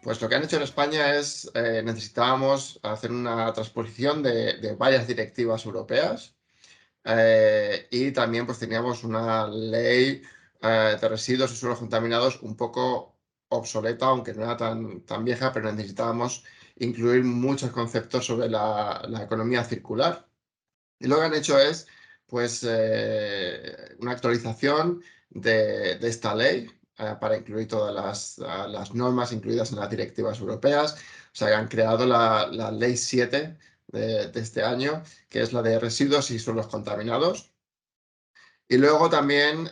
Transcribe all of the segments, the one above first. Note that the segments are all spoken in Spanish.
Pues lo que han hecho en España es, necesitábamos hacer una transposición de varias directivas europeas, y también pues teníamos una ley de residuos y suelos contaminados un poco obsoleta, aunque no era tan vieja, pero necesitábamos incluir muchos conceptos sobre la economía circular. Y lo que han hecho es, pues, una actualización de esta ley para incluir todas las normas incluidas en las directivas europeas. O sea, que han creado la Ley 7 de este año, que es la de residuos y suelos contaminados. Y luego también,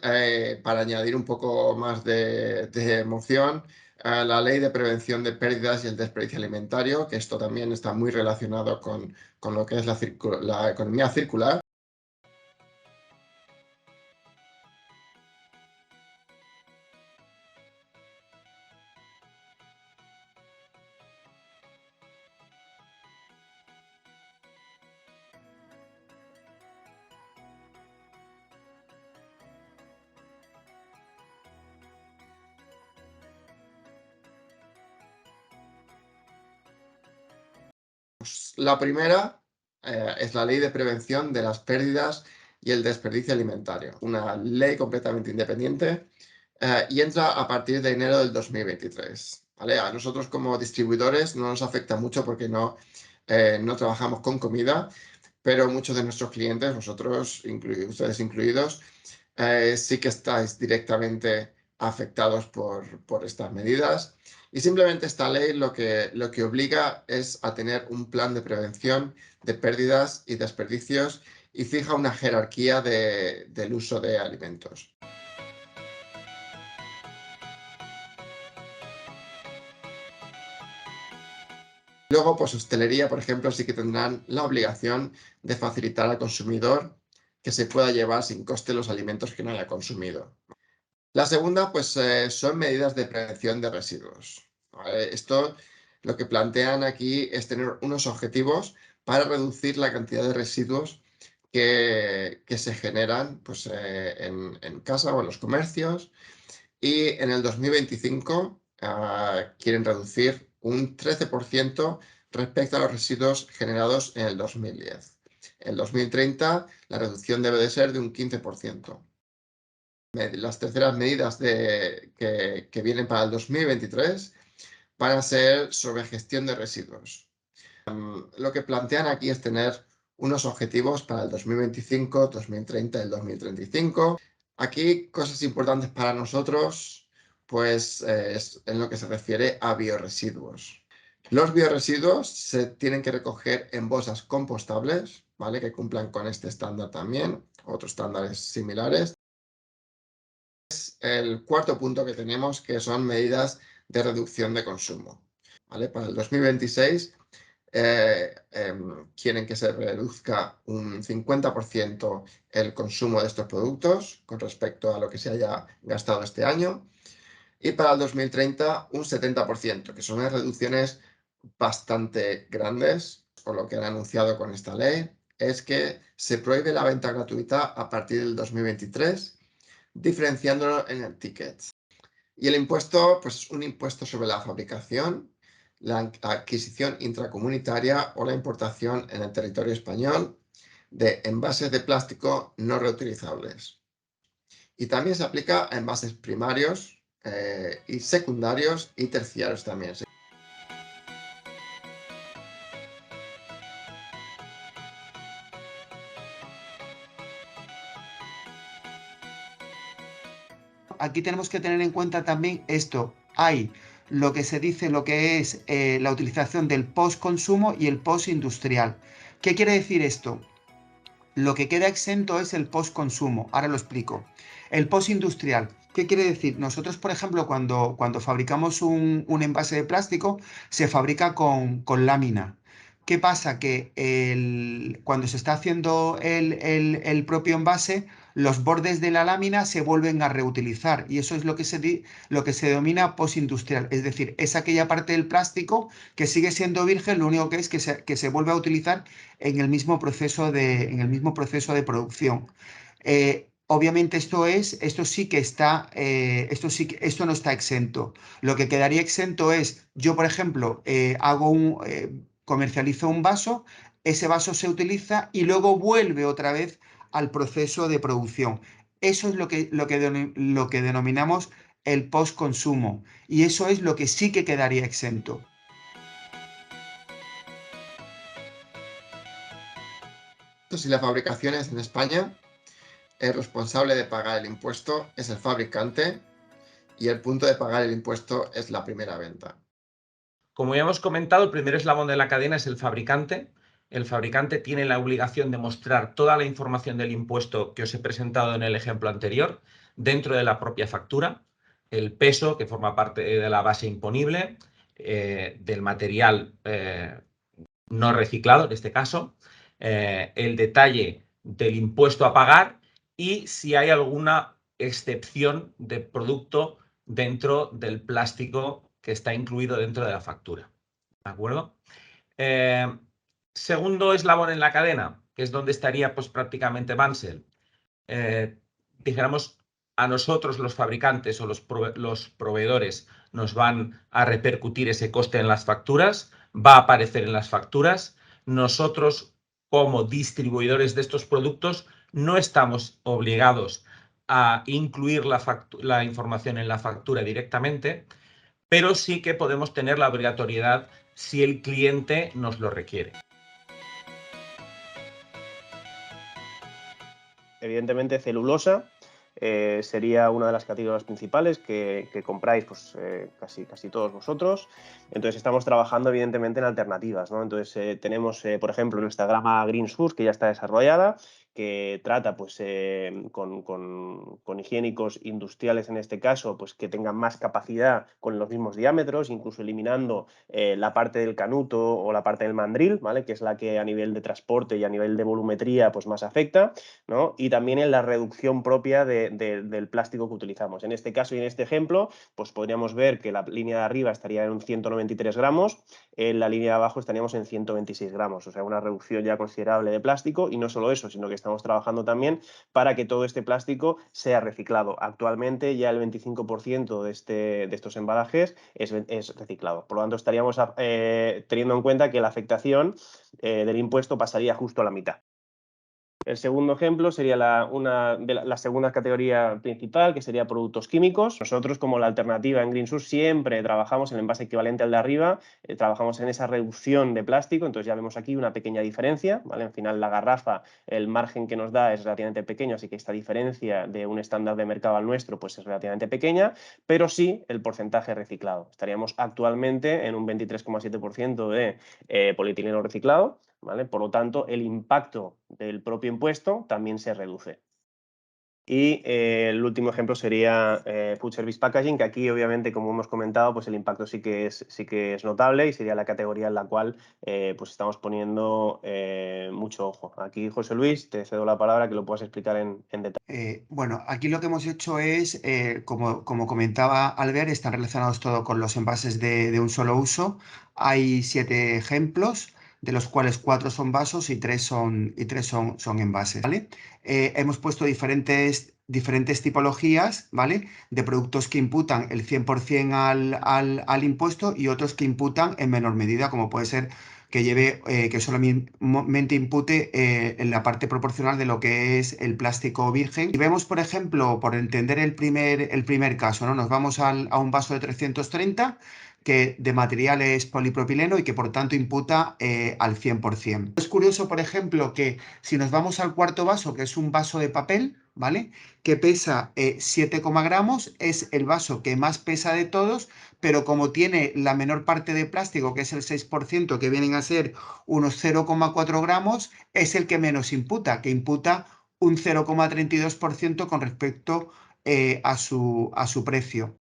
para añadir un poco más de emoción, la Ley de Prevención de Pérdidas y el Desperdicio Alimentario, que esto también está muy relacionado con lo que es la economía circular. La primera es la Ley de Prevención de las Pérdidas y el Desperdicio Alimentario, una ley completamente independiente, y entra a partir de enero del 2023. ¿Vale? A nosotros como distribuidores no nos afecta mucho porque no trabajamos con comida, pero muchos de nuestros clientes, vosotros, ustedes incluidos, sí que estáis directamente afectados por estas medidas. Y simplemente esta ley lo que obliga es a tener un plan de prevención de pérdidas y desperdicios y fija una jerarquía del uso de alimentos. Luego, pues hostelería, por ejemplo, sí que tendrán la obligación de facilitar al consumidor que se pueda llevar sin coste los alimentos que no haya consumido. La segunda, pues, son medidas de prevención de residuos. ¿Vale? Esto lo que plantean aquí es tener unos objetivos para reducir la cantidad de residuos que se generan pues, en casa o en los comercios. Y en el 2025 quieren reducir un 13% respecto a los residuos generados en el 2010. En el 2030 la reducción debe de ser de un 15%. Las terceras medidas que vienen para el 2023 van a ser sobre gestión de residuos. Lo que plantean aquí es tener unos objetivos para el 2025, 2030 y el 2035. Aquí cosas importantes para nosotros, pues es en lo que se refiere a bioresiduos. Los bioresiduos se tienen que recoger en bolsas compostables, ¿vale? Que cumplan con este estándar también, otros estándares similares. El cuarto punto que tenemos, que son medidas de reducción de consumo. ¿Vale? Para el 2026 quieren que se reduzca un 50% el consumo de estos productos con respecto a lo que se haya gastado este año. Y para el 2030 un 70%, que son unas reducciones bastante grandes, por lo que han anunciado con esta ley, es que se prohíbe la venta gratuita a partir del 2023, diferenciándolo en el ticket. Y el impuesto, pues un impuesto sobre la fabricación, la adquisición intracomunitaria o la importación en el territorio español de envases de plástico no reutilizables. Y también se aplica a envases primarios y secundarios y terciarios también. Aquí tenemos que tener en cuenta también esto. Hay lo que se dice, lo que es la utilización del post-consumo y el post-industrial. ¿Qué quiere decir esto? Lo que queda exento es el post-consumo. Ahora lo explico. El post-industrial. ¿Qué quiere decir? Nosotros, por ejemplo, cuando fabricamos un envase de plástico, se fabrica con lámina. ¿Qué pasa? Que cuando se está haciendo el propio envase, los bordes de la lámina se vuelven a reutilizar y eso es lo que se denomina postindustrial. Es decir, es aquella parte del plástico que sigue siendo virgen, lo único que es que se vuelve a utilizar en el mismo proceso de producción. obviamente esto sí que está, esto no está exento. Lo que quedaría exento es, yo por ejemplo, comercializo un vaso, ese vaso se utiliza y luego vuelve otra vez al proceso de producción. Eso es lo que denominamos el postconsumo y eso es lo que sí que quedaría exento. Si la fabricación es en España, el responsable de pagar el impuesto es el fabricante y el punto de pagar el impuesto es la primera venta. Como ya hemos comentado, el primer eslabón de la cadena es el fabricante. El fabricante tiene la obligación de mostrar toda la información del impuesto que os he presentado en el ejemplo anterior dentro de la propia factura, el peso que forma parte de la base imponible, del material no reciclado en este caso, el detalle del impuesto a pagar y si hay alguna excepción de producto dentro del plástico que está incluido dentro de la factura. ¿De acuerdo? Segundo eslabón en la cadena, que es donde estaría pues, prácticamente Bunzl. Dijéramos, a nosotros los fabricantes o los proveedores nos van a repercutir ese coste en las facturas, va a aparecer en las facturas. Nosotros, como distribuidores de estos productos, no estamos obligados a incluir la información en la factura directamente, pero sí que podemos tener la obligatoriedad si el cliente nos lo requiere. Evidentemente, celulosa sería una de las categorías principales que compráis pues, casi todos vosotros. Entonces estamos trabajando evidentemente en alternativas, ¿no? Entonces tenemos, por ejemplo, nuestra gama Green Source que ya está desarrollada, que trata pues, con higiénicos industriales en este caso, pues que tengan más capacidad con los mismos diámetros, incluso eliminando la parte del canuto o la parte del mandril, ¿vale? Que es la que a nivel de transporte y a nivel de volumetría pues, más afecta, ¿no? Y también en la reducción propia del plástico que utilizamos. En este caso y en este ejemplo, pues podríamos ver que la línea de arriba estaría en 193 gramos, en la línea de abajo estaríamos en 126 gramos, o sea, una reducción ya considerable de plástico, y no solo eso, sino que estamos trabajando también para que todo este plástico sea reciclado. Actualmente ya el 25% de estos embalajes es reciclado. Por lo tanto, estaríamos teniendo en cuenta que la afectación del impuesto pasaría justo a la mitad. El segundo ejemplo sería la segunda categoría principal, que sería productos químicos. Nosotros, como la alternativa en GreenSource, siempre trabajamos en el envase equivalente al de arriba, trabajamos en esa reducción de plástico, entonces ya vemos aquí una pequeña diferencia, ¿vale? Al final la garrafa, el margen que nos da es relativamente pequeño, así que esta diferencia de un estándar de mercado al nuestro pues es relativamente pequeña, pero sí el porcentaje reciclado. Estaríamos actualmente en un 23,7% de polietileno reciclado, ¿vale? Por lo tanto, el impacto del propio impuesto también se reduce. Y el último ejemplo sería Food Service Packaging, que aquí obviamente, como hemos comentado, pues el impacto sí que es notable y sería la categoría en la cual pues estamos poniendo mucho ojo. Aquí, José Luis, te cedo la palabra que lo puedas explicar en detalle. Bueno, aquí lo que hemos hecho es, como comentaba Albert, están relacionados todo con los envases de un solo uso. Hay 7 ejemplos, de los cuales 4 son vasos y 3 son envases, ¿vale? Hemos puesto diferentes tipologías, ¿vale? De productos que imputan el 100% al impuesto y otros que imputan en menor medida, como puede ser que solamente impute en la parte proporcional de lo que es el plástico virgen. Y vemos, por ejemplo, por entender el primer caso, ¿no? Nos vamos a un vaso de 330 que de material es polipropileno y que por tanto imputa al 100%. Es curioso, por ejemplo, que si nos vamos al cuarto vaso, que es un vaso de papel, ¿vale? Que pesa 7, gramos, es el vaso que más pesa de todos, pero como tiene la menor parte de plástico, que es el 6%, que vienen a ser unos 0,4 gramos, es el que menos imputa, que imputa un 0,32% con respecto a su precio.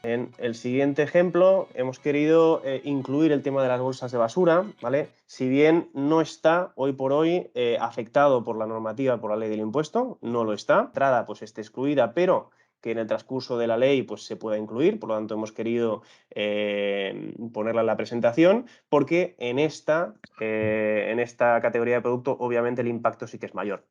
En el siguiente ejemplo hemos querido incluir el tema de las bolsas de basura, ¿vale? Si bien no está hoy por hoy afectado por la normativa, por la ley del impuesto, no lo está. La entrada pues esté excluida, pero que en el transcurso de la ley pues, se pueda incluir, por lo tanto hemos querido ponerla en la presentación, porque en esta categoría de producto obviamente el impacto sí que es mayor.